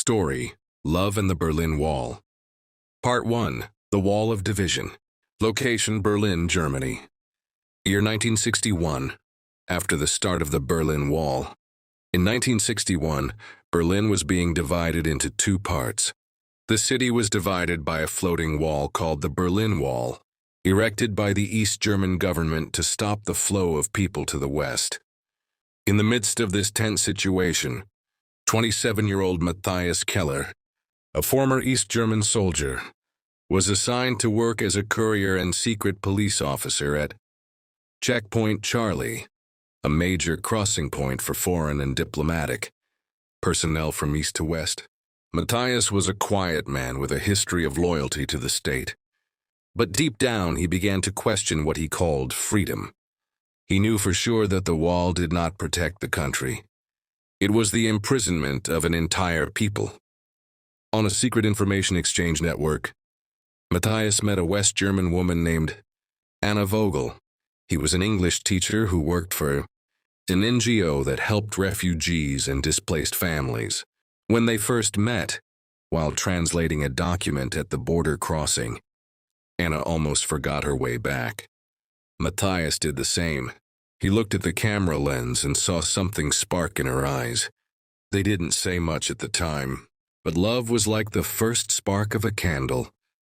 Story: Love and the Berlin Wall. Part 1: The Wall of Division. Location: Berlin, Germany. Year 1961. After the start of the Berlin Wall. In 1961, Berlin was being divided into two parts. The city was divided by a floating wall called the Berlin Wall, erected by the East German government to stop the flow of people to the west. In the midst of this tense situation, 27-year-old Matthias Keller, a former East German soldier, was assigned to work as a courier and secret police officer at Checkpoint Charlie, a major crossing point for foreign and diplomatic personnel from east to west. Matthias was a quiet man with a history of loyalty to the state. But deep down, he began to question what he called freedom. He knew for sure that the wall did not protect the country. It was the imprisonment of an entire people. On a secret information exchange network, Matthias met a West German woman named Anna Vogel. He was an English teacher who worked for an NGO that helped refugees and displaced families. When they first met, while translating a document at the border crossing, Anna almost forgot her way back. Matthias did the same. He looked at the camera lens and saw something spark in her eyes. They didn't say much at the time, but love was like the first spark of a candle,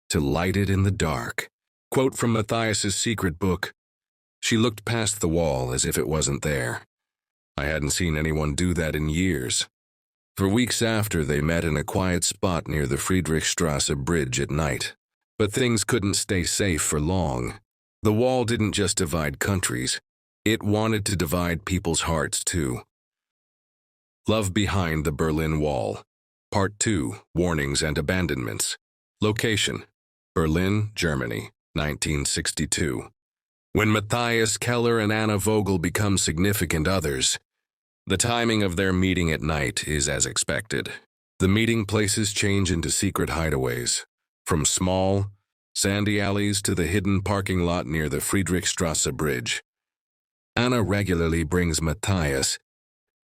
to light it in the dark. Quote from Matthias's secret book: "She looked past the wall as if it wasn't there. I hadn't seen anyone do that in years." For weeks after, they met in a quiet spot near the Friedrichstrasse bridge at night. But things couldn't stay safe for long. The wall didn't just divide countries. It wanted to divide people's hearts too. Love Behind the Berlin Wall. Part 2: Warnings and Abandonments. Location: Berlin, Germany, 1962. When Matthias Keller and Anna Vogel become significant others, the timing of their meeting at night is as expected. The meeting places change into secret hideaways, from small, sandy alleys to the hidden parking lot near the Friedrichstrasse bridge. Anna regularly brings Matthias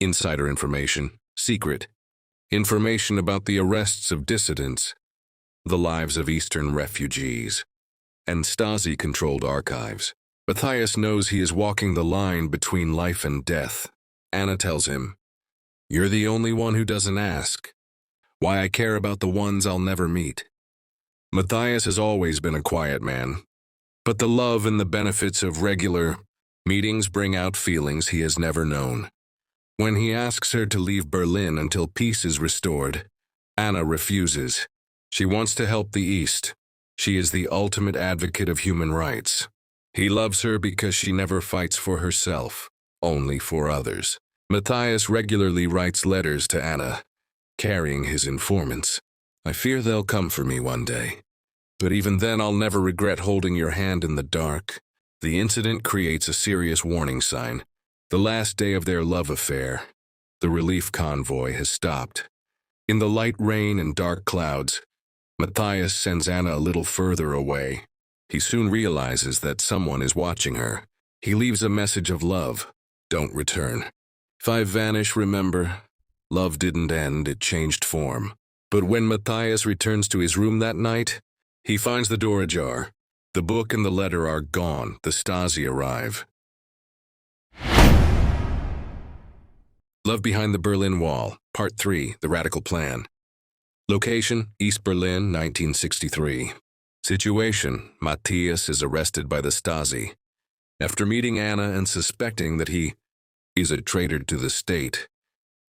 insider information, secret information about the arrests of dissidents, the lives of Eastern refugees, and Stasi-controlled archives. Matthias knows he is walking the line between life and death. Anna tells him, "You're the only one who doesn't ask why I care about the ones I'll never meet." Matthias has always been a quiet man, but the love and the benefits of regular meetings bring out feelings he has never known. When he asks her to leave Berlin until peace is restored, Anna refuses. She wants to help the East. She is the ultimate advocate of human rights. He loves her because she never fights for herself, only for others. Matthias regularly writes letters to Anna, carrying his informants. "I fear they'll come for me one day. But even then, I'll never regret holding your hand in the dark." The incident creates a serious warning sign. The last day of their love affair, the relief convoy has stopped. In the light rain and dark clouds, Matthias sends Anna a little further away. He soon realizes that someone is watching her. He leaves a message of love: "Don't return. If I vanish, remember, love didn't end, it changed form." But when Matthias returns to his room that night, he finds the door ajar. The book and the letter are gone. The Stasi arrive. Love Behind the Berlin Wall. Part 3: The Radical Plan. Location: East Berlin, 1963. Situation: Matthias is arrested by the Stasi. After meeting Anna and suspecting that he is a traitor to the state,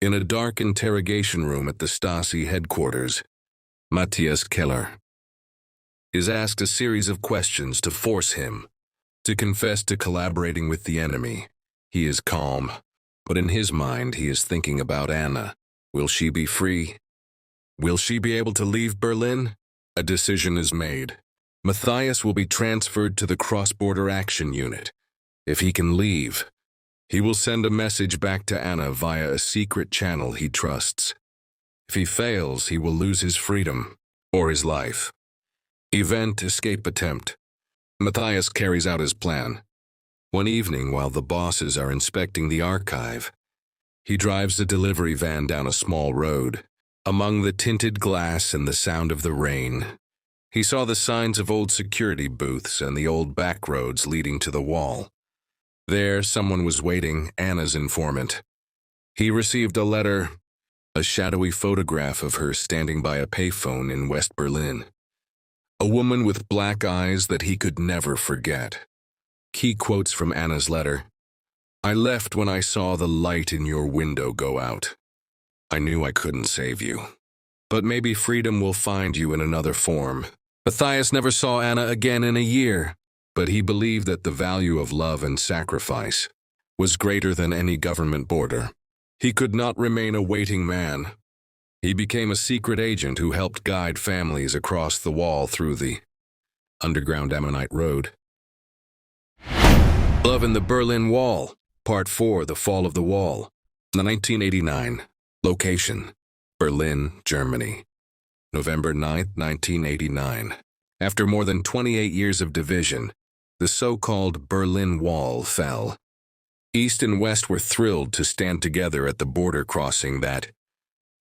in a dark interrogation room at the Stasi headquarters, Matthias Keller is asked a series of questions to force him to confess to collaborating with the enemy. He is calm, but in his mind he is thinking about Anna. Will she be free? Will she be able to leave Berlin? A decision is made. Matthias will be transferred to the Cross-Border Action Unit. If he can leave, he will send a message back to Anna via a secret channel he trusts. If he fails, he will lose his freedom or his life. Event: Escape Attempt. Matthias carries out his plan. One evening, while the bosses are inspecting the archive, he drives the delivery van down a small road. Among the tinted glass and the sound of the rain, he saw the signs of old security booths and the old back roads leading to the wall. There, someone was waiting, Anna's informant. He received a letter, a shadowy photograph of her standing by a payphone in West Berlin. A woman with black eyes that he could never forget. Key quotes from Anna's letter. "I left when I saw the light in your window go out. I knew I couldn't save you. But maybe freedom will find you in another form." Matthias never saw Anna again in a year, but he believed that the value of love and sacrifice was greater than any government border. He could not remain a waiting man. He became a secret agent who helped guide families across the wall through the underground Ammonite Road. Love in the Berlin Wall, Part 4, The Fall of the Wall, 1989. Location, Berlin, Germany. November 9, 1989. After more than 28 years of division, the so-called Berlin Wall fell. East and West were thrilled to stand together at the border crossing that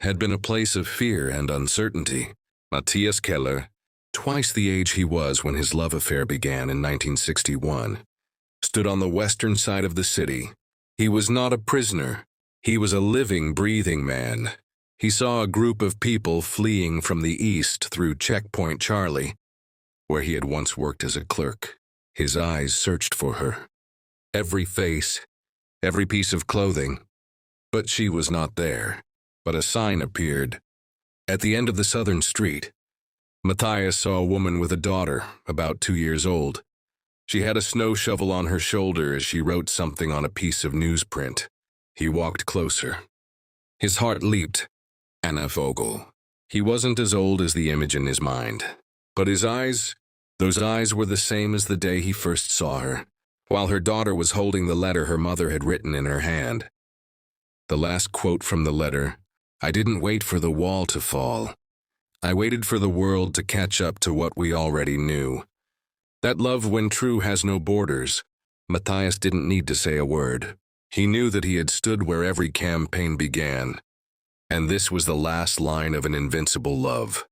had been a place of fear and uncertainty. Matthias Keller, twice the age he was when his love affair began in 1961, stood on the western side of the city. He was not a prisoner. He was a living, breathing man. He saw a group of people fleeing from the east through Checkpoint Charlie, where he had once worked as a clerk. His eyes searched for her. Every face, every piece of clothing. But she was not there. But a sign appeared. At the end of the southern street, Matthias saw a woman with a daughter, about 2 years old. She had a snow shovel on her shoulder as she wrote something on a piece of newsprint. He walked closer. His heart leaped. Anna Vogel. He wasn't as old as the image in his mind, but his eyes, those eyes were the same as the day he first saw her, while her daughter was holding the letter her mother had written in her hand. The last quote from the letter, "I didn't wait for the wall to fall. I waited for the world to catch up to what we already knew." That love, when true, has no borders. Matthias didn't need to say a word. He knew that he had stood where every campaign began. And this was the last line of an invincible love.